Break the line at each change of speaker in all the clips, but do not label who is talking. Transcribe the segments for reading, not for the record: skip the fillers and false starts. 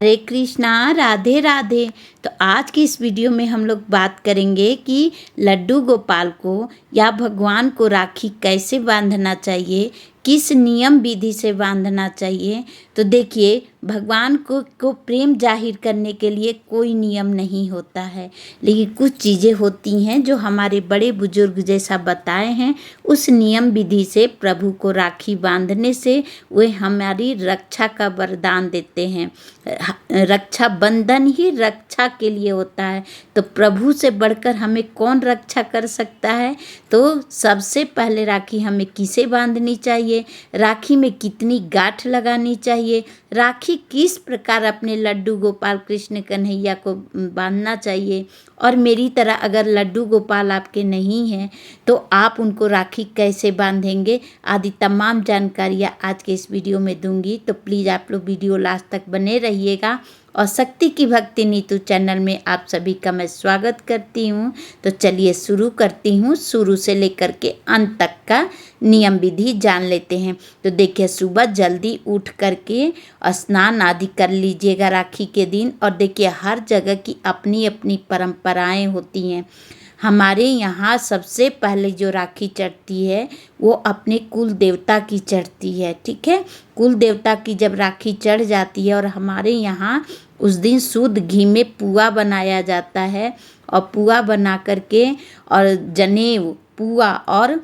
हरे कृष्णा, राधे राधे। तो आज की इस वीडियो में हम लोग बात करेंगे कि लड्डू गोपाल को या भगवान को राखी कैसे बांधना चाहिए, किस नियम विधि से बांधना चाहिए। तो देखिए, भगवान को प्रेम जाहिर करने के लिए कोई नियम नहीं होता है, लेकिन कुछ चीज़ें होती हैं जो हमारे बड़े बुजुर्ग जैसा बताए हैं। उस नियम विधि से प्रभु को राखी बांधने से वे हमारी रक्षा का वरदान देते हैं। रक्षा बंधन ही रक्षा के लिए होता है, तो प्रभु से बढ़कर हमें कौन रक्षा कर सकता है। तो सबसे पहले राखी हमें किसे बांधनी चाहिए, राखी में कितनी गांठ लगानी चाहिए, राखी किस प्रकार अपने लड्डू गोपाल कृष्ण कन्हैया को बांधना चाहिए, और मेरी तरह अगर लड्डू गोपाल आपके नहीं हैं तो आप उनको राखी कैसे बांधेंगे, आदि तमाम जानकारियाँ आज के इस वीडियो में दूंगी। तो प्लीज़ आप लोग वीडियो लास्ट तक बने रहिएगा। और शक्ति की भक्ति नीतू चैनल में आप सभी का मैं स्वागत करती हूँ। तो चलिए शुरू करती हूँ, शुरू से लेकर के अंत तक का नियम विधि जान लेते हैं। तो देखिए, सुबह जल्दी उठ करके स्नान आदि कर लीजिएगा राखी के दिन। और देखिए, हर जगह की अपनी अपनी परंपराएं होती हैं। हमारे यहाँ सबसे पहले जो राखी चढ़ती है वो अपने कुल देवता की चढ़ती है, ठीक है। कुल देवता की जब राखी चढ़ जाती है, और हमारे यहाँ उस दिन शुद्ध घी में पुआ बनाया जाता है, और पुआ बना करके और जनेऊ, पुआ और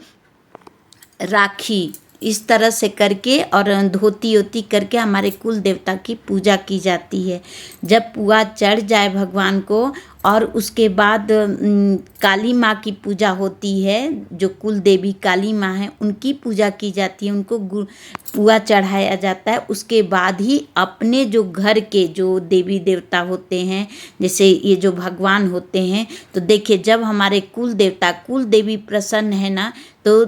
राखी इस तरह से करके और धोती ओती करके हमारे कुल देवता की पूजा की जाती है। जब पुआ चढ़ जाए भगवान को, और उसके बाद काली माँ की पूजा होती है, जो कुल देवी काली माँ हैं उनकी पूजा की जाती है, उनको पुआ चढ़ाया जाता है। उसके बाद ही अपने जो घर के जो देवी देवता होते हैं, जैसे ये जो भगवान होते हैं, तो देखिए, जब हमारे कुल देवता कुल देवी प्रसन्न है ना, तो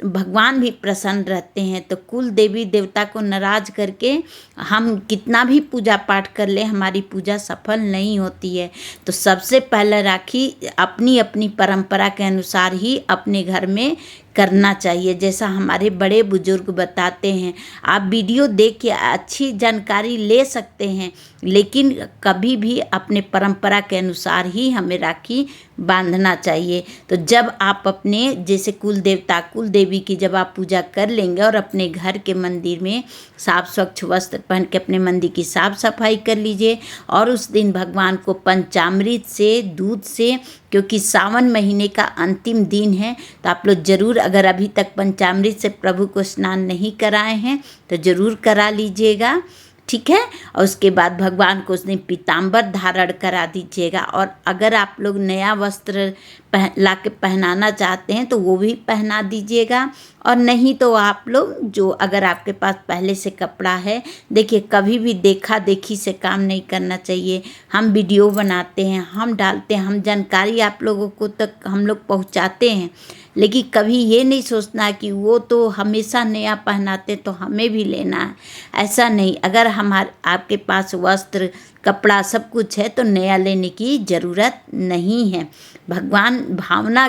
भगवान भी प्रसन्न रहते हैं। तो कुल देवी देवता को नाराज करके हम कितना भी पूजा पाठ कर ले, हमारी पूजा सफल नहीं होती है। तो सबसे पहले राखी अपनी अपनी परंपरा के अनुसार ही अपने घर में करना चाहिए, जैसा हमारे बड़े बुजुर्ग बताते हैं। आप वीडियो देख के अच्छी जानकारी ले सकते हैं, लेकिन कभी भी अपने परंपरा के अनुसार ही हमें राखी बांधना चाहिए। तो जब आप अपने जैसे कुल देवता कुल देवी की जब आप पूजा कर लेंगे, और अपने घर के मंदिर में साफ स्वच्छ वस्त्र पहन के अपने मंदिर की साफ सफाई कर लीजिए। और उस दिन भगवान को पंचामृत से, दूध से, क्योंकि सावन महीने का अंतिम दिन है, तो आप लोग ज़रूर, अगर अभी तक पंचामृत से प्रभु को स्नान नहीं कराए हैं तो ज़रूर करा लीजिएगा, ठीक है। और उसके बाद भगवान को उस दिन पीताम्बर धारण करा दीजिएगा। और अगर आप लोग नया वस्त्र ला के पहनाना चाहते हैं तो वो भी पहना दीजिएगा, और नहीं तो आप लोग जो, अगर आपके पास पहले से कपड़ा है, देखिए, कभी भी देखा देखी से काम नहीं करना चाहिए। हम वीडियो बनाते हैं, हम डालते हैं, हम जानकारी आप लोगों को तक हम लोग पहुंचाते हैं, लेकिन कभी ये नहीं सोचना कि वो तो हमेशा नया पहनाते तो हमें भी लेना है, ऐसा नहीं। अगर आपके पास वस्त्र कपड़ा सब कुछ है तो नया लेने की ज़रूरत नहीं है। भगवान भावना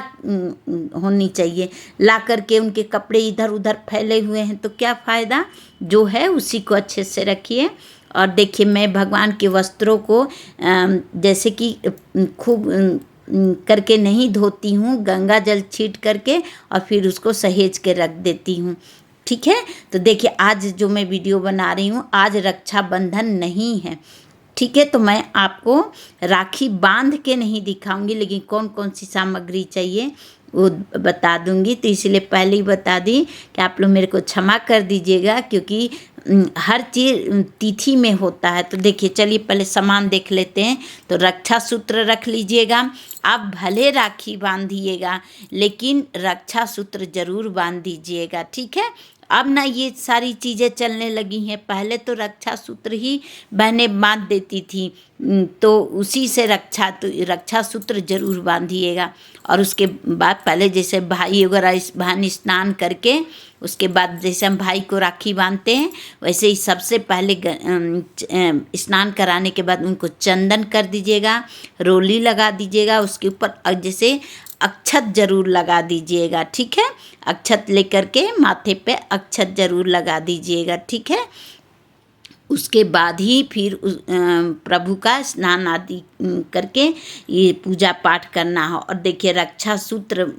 होनी चाहिए, ला करके उनके कपड़े इधर उधर फैले हुए हैं तो क्या फ़ायदा, जो है उसी को अच्छे से रखिए। और देखिए, मैं भगवान के वस्त्रों को जैसे कि खूब करके नहीं धोती हूँ, गंगा जल छीट करके और फिर उसको सहेज के रख देती हूँ, ठीक है। तो देखिए, आज जो मैं वीडियो बना रही हूँ, आज रक्षाबंधन नहीं है, ठीक है। तो मैं आपको राखी बांध के नहीं दिखाऊंगी, लेकिन कौन कौन सी सामग्री चाहिए वो बता दूंगी। तो इसलिए पहले ही बता दी कि आप लोग मेरे को क्षमा कर दीजिएगा, क्योंकि हर चीज़ तिथि में होता है। तो देखिए, चलिए पहले सामान देख लेते हैं। तो रक्षा सूत्र रख लीजिएगा। आप भले राखी बांधिएगा, लेकिन रक्षा सूत्र ज़रूर बांध दीजिएगा, ठीक है। अब ना ये सारी चीज़ें चलने लगी हैं, पहले तो रक्षा सूत्र ही बहनें बांध देती थी, तो उसी से रक्षा सूत्र जरूर बांधिएगा। और उसके बाद पहले जैसे भाई वगैरह बहन स्नान करके, उसके बाद जैसे हम भाई को राखी बांधते हैं, वैसे ही सबसे पहले स्नान कराने के बाद उनको चंदन कर दीजिएगा, रोली लगा दीजिएगा, उसके ऊपर जैसे अक्षत जरूर लगा दीजिएगा, ठीक है। अक्षत लेकर के माथे पे अक्षत जरूर लगा दीजिएगा, ठीक है। उसके बाद ही फिर प्रभु का स्नान आदि करके ये पूजा पाठ करना हो। और देखिए रक्षा सूत्र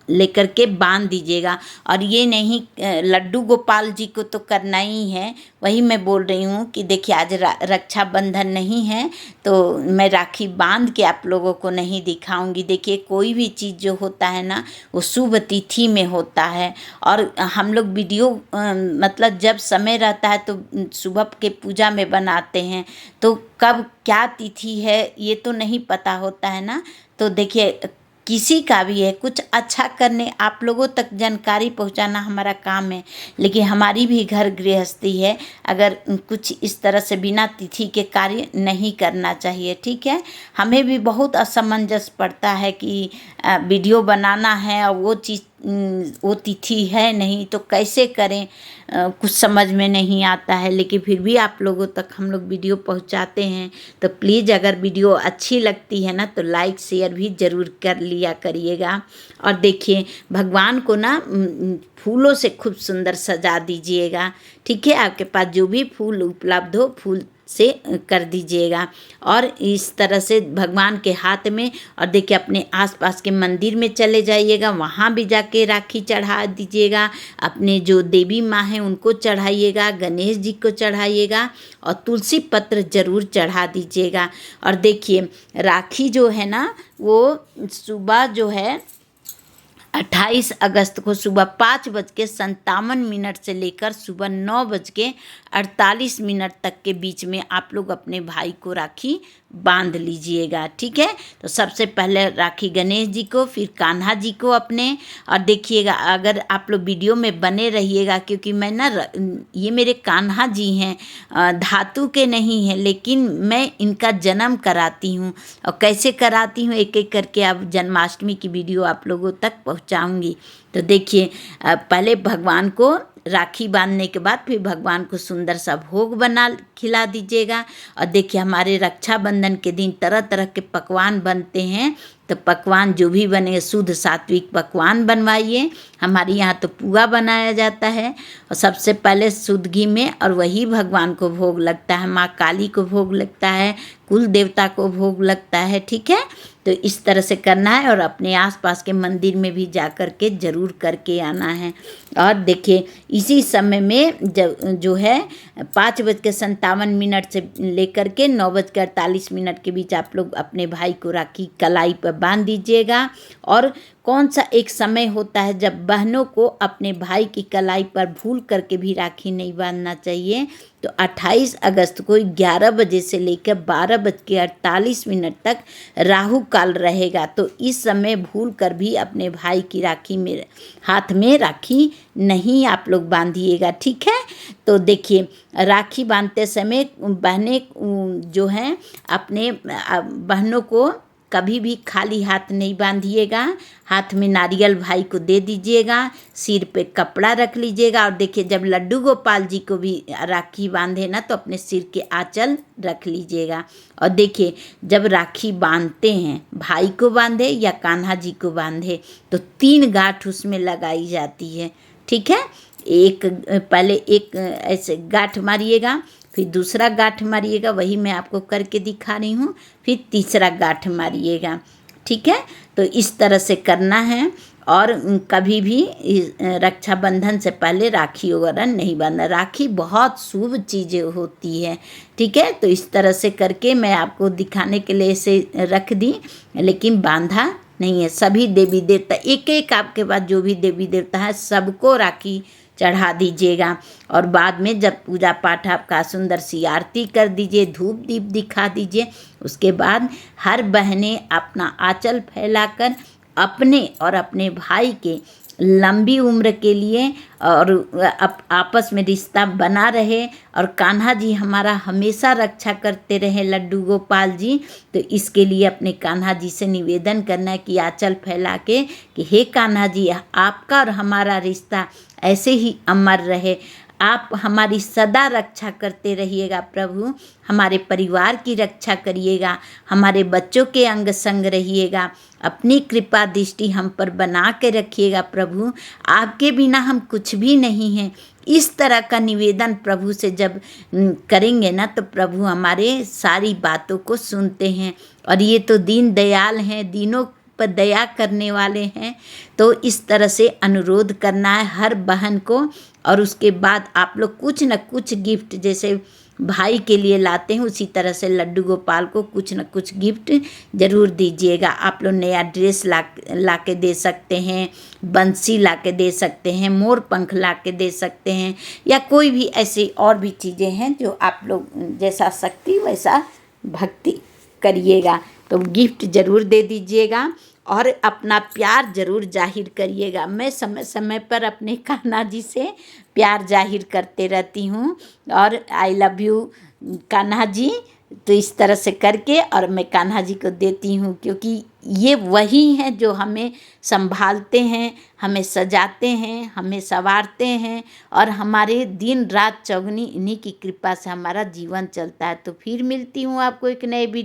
लेकर के बांध दीजिएगा। और ये नहीं लड्डू गोपाल जी को तो करना ही है, वही मैं बोल रही हूँ कि देखिए आज रक्षाबंधन नहीं है तो मैं राखी बांध के आप लोगों को नहीं दिखाऊंगी। देखिए कोई भी चीज़ जो होता है ना वो शुभ तिथि में होता है। और हम लोग वीडियो मतलब जब समय रहता है तो सुबह के पूजा में बनाते हैं, तो कब क्या तिथि है ये तो नहीं पता होता है ना। तो देखिए किसी का भी है, कुछ अच्छा करने आप लोगों तक जानकारी पहुंचाना हमारा काम है, लेकिन हमारी भी घर गृहस्थी है। अगर कुछ इस तरह से बिना तिथि के कार्य नहीं करना चाहिए, ठीक है। हमें भी बहुत असमंजस पड़ता है कि वीडियो बनाना है और वो चीज़ वो तिथि है नहीं तो कैसे करें, कुछ समझ में नहीं आता है। लेकिन फिर भी आप लोगों तक हम लोग वीडियो पहुंचाते हैं। तो प्लीज़ अगर वीडियो अच्छी लगती है ना तो लाइक शेयर भी ज़रूर कर लिया करिएगा। और देखिए भगवान को ना फूलों से खूब सुंदर सजा दीजिएगा, ठीक है। आपके पास जो भी फूल उपलब्ध हो फूल से कर दीजिएगा। और इस तरह से भगवान के हाथ में, और देखिए अपने आसपास के मंदिर में चले जाइएगा, वहाँ भी जाके राखी चढ़ा दीजिएगा। अपने जो देवी माँ हैं उनको चढ़ाइएगा, गणेश जी को चढ़ाइएगा और तुलसी पत्र ज़रूर चढ़ा दीजिएगा। और देखिए राखी जो है ना वो सुबह जो है 28 अगस्त को सुबह 5:57 से लेकर सुबह 9:48 तक के बीच में आप लोग अपने भाई को राखी बांध लीजिएगा, ठीक है। तो सबसे पहले राखी गणेश जी को, फिर कान्हा जी को अपने। और देखिएगा अगर आप लोग वीडियो में बने रहिएगा, क्योंकि मैं ना ये मेरे कान्हा जी हैं, धातु के नहीं हैं, लेकिन मैं इनका जन्म कराती हूँ। और कैसे कराती हूँ एक एक करके अब जन्माष्टमी की वीडियो आप लोगों तक पहुँचाऊँगी। तो देखिए पहले भगवान को राखी बांधने के बाद फिर भगवान को सुंदर सा भोग बना खिला दीजिएगा। और देखिए हमारे रक्षाबंधन के दिन तरह तरह के पकवान बनते हैं, तो पकवान जो भी बने शुद्ध सात्विक पकवान बनवाइए। हमारे यहाँ तो पुआ बनाया जाता है और सबसे पहले शुद्ध घी में, और वही भगवान को भोग लगता है, माँ काली को भोग लगता है, कुल देवता को भोग लगता है, ठीक है। तो इस तरह से करना है और अपने आसपास के मंदिर में भी जा कर के ज़रूर करके आना है। और देखिए इसी समय में जो है 5:57 से लेकर के 9:48 के बीच आप लोग अपने भाई को राखी कलाई पर बांध दीजिएगा। और कौन सा एक समय होता है जब बहनों को अपने भाई की कलाई पर भूल करके भी राखी नहीं बांधना चाहिए, तो 28 अगस्त को 11 बजे से लेकर 12:48 तक राहु काल रहेगा। तो इस समय भूल कर भी अपने भाई की राखी में हाथ में राखी नहीं आप लोग बांधिएगा, ठीक है। तो देखिए राखी बांधते समय बहनें जो हैं अपने बहनों को कभी भी खाली हाथ नहीं बांधिएगा। हाथ में नारियल भाई को दे दीजिएगा, सिर पे कपड़ा रख लीजिएगा। और देखिए जब लड्डू गोपाल जी को भी राखी बांधे ना तो अपने सिर के आंचल रख लीजिएगा। और देखिए जब राखी बांधते हैं, भाई को बांधे या कान्हा जी को बांधे, तो 3 गांठ उसमें लगाई जाती है, ठीक है। पहले एक ऐसे गांठ मारिएगा, फिर दूसरा गांठ मारिएगा, वही मैं आपको करके दिखा रही हूँ, फिर तीसरा गांठ मारिएगा, ठीक है। तो इस तरह से करना है। और कभी भी रक्षाबंधन से पहले राखी वगैरह नहीं बांधना। राखी बहुत शुभ चीज़ें होती है, ठीक है। तो इस तरह से करके मैं आपको दिखाने के लिए इसे रख दी, लेकिन बांधा नहीं है। सभी देवी देवता एक एक आपके पास जो भी देवी देवता है सबको राखी चढ़ा दीजिएगा। और बाद में जब पूजा पाठ आपका सुंदर सी आरती कर दीजिए, धूप दीप दिखा दीजिए, उसके बाद हर बहनें अपना आंचल फैलाकर अपने और अपने भाई के लंबी उम्र के लिए और आपस में रिश्ता बना रहे और कान्हा जी हमारा हमेशा रक्षा करते रहे, लड्डू गोपाल जी। तो इसके लिए अपने कान्हा जी से निवेदन करना है कि आंचल फैला के कि हे कान्हा जी, आपका और हमारा रिश्ता ऐसे ही अमर रहे। आप हमारी सदा रक्षा करते रहिएगा प्रभु, हमारे परिवार की रक्षा करिएगा, हमारे बच्चों के अंग संग रहिएगा, अपनी कृपा दृष्टि हम पर बना के रखिएगा प्रभु। आपके बिना हम कुछ भी नहीं हैं। इस तरह का निवेदन प्रभु से जब करेंगे ना तो प्रभु हमारे सारी बातों को सुनते हैं। और ये तो दीन दयाल हैं, दीनों पर दया करने वाले हैं। तो इस तरह से अनुरोध करना है हर बहन को। और उसके बाद आप लोग कुछ न कुछ गिफ्ट जैसे भाई के लिए लाते हैं उसी तरह से लड्डू गोपाल को कुछ न कुछ गिफ्ट ज़रूर दीजिएगा। आप लोग नया ड्रेस ला के दे सकते हैं, बंसी ला के दे सकते हैं, मोर पंख ला के दे सकते हैं, या कोई भी ऐसी और भी चीज़ें हैं जो आप लोग जैसा शक्ति वैसा भक्ति करिएगा। तो गिफ्ट ज़रूर दे दीजिएगा और अपना प्यार ज़रूर जाहिर करिएगा। मैं समय समय पर अपने कान्हा जी से प्यार जाहिर करते रहती हूँ और I love you Kanha ji. तो इस तरह से करके और मैं कान्हा जी को देती हूँ, क्योंकि ये वही हैं जो हमें संभालते हैं, हमें सजाते हैं, हमें संवारते हैं और हमारे दिन रात चौगुनी इन्हीं की कृपा से हमारा जीवन चलता है। तो फिर मिलती हूँ आपको एक नए वीडियो